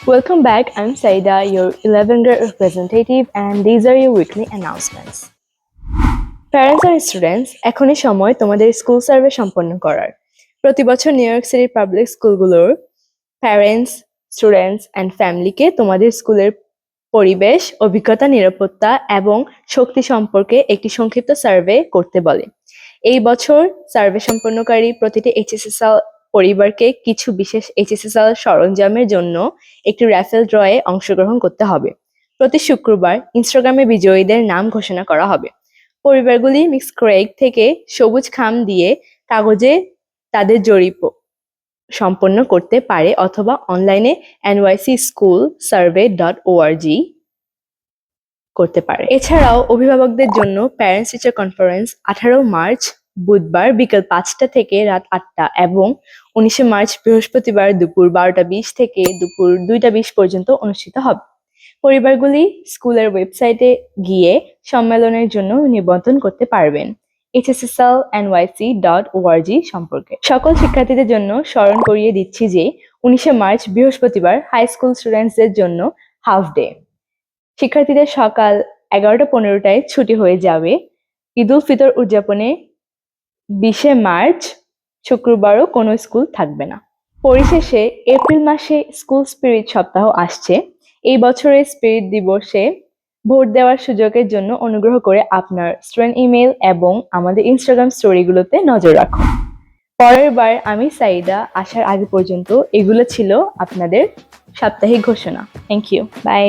Welcome back. I'm Saida, your 11th grade representative, and these are your weekly announcements. Parents আর students, এখনই সময় তোমাদের school survey সম্পন্ন করার। প্রতি বছর নিউ ইয়র্ক সিটির পাবলিক স্কুলগুলোর প্যারেন্টস, স্টুডেন্টস অ্যান্ড ফ্যামিলিকে তোমাদের স্কুলের পরিবেশ, অভিজ্ঞতা, নিরাপত্তা এবং শক্তি সম্পর্কে একটি সংক্ষিপ্ত সার্ভে করতে বলে। এই বছর সার্ভে সম্পন্নকারী প্রতিটি এইচএসএসএল পরিবারকে কিছু বিশেষ এইচএসএসএল সরঞ্জামের জন্য একটি র্যাফেল ড্রয়ে অংশগ্রহণ করতে হবে। প্রতি শুক্রবার ইনস্টাগ্রামে বিজয়ীদের নাম ঘোষণা করা হবে। পরিবারগুলি মিক্স ক্রেগ থেকে সবুজ খাম দিয়ে কাগজে তাদের জরিপ সম্পন্ন করতে পারে অথবা অনলাইনে nycschoolsurvey.org করতে পারে। এছাড়াও অভিভাবকদের জন্য প্যারেন্টস টিচার কনফারেন্স 18 মার্চ বুধবার বিকেল 5টা থেকে রাত 8টা এবং 19 মার্চ বৃহস্পতিবার দুপুর 12টা 20 থেকে দুপুর 2টা 20 পর্যন্ত অনুষ্ঠিত হবে। পরিবারগুলি স্কুলের ওয়েবসাইটে গিয়ে সম্মেলনের জন্য নিবন্ধন করতে পারবেন hsslnyc.org সম্পর্কে। সকল শিক্ষার্থীদের জন্য স্মরণ করিয়ে দিচ্ছি যে 19 মার্চ বৃহস্পতিবার হাই স্কুল স্টুডেন্টসদের জন্য হাফ ডে। শিক্ষার্থীদের সকাল 11টা 15টায় ছুটি হয়ে যাবে। ঈদ উল ফিতর উদযাপনে 20 মার্চ শুক্রবারও কোনো স্কুল থাকবে না। পরিশেষে এপ্রিল মাসে স্কুল স্পিরিট সপ্তাহ আসছে। এই বছরের স্পিরিট দিবসে ভোট দেওয়ার সুযোগের জন্য অনুগ্রহ করে আপনার স্টুডেন্ট ইমেল এবং আমাদের ইনস্টাগ্রাম স্টোরিগুলোতে নজর রাখুন। পরের বার আমি সাইদা আসার আগে পর্যন্ত এগুলো ছিল আপনাদের সাপ্তাহিক ঘোষণা। Thank you, by.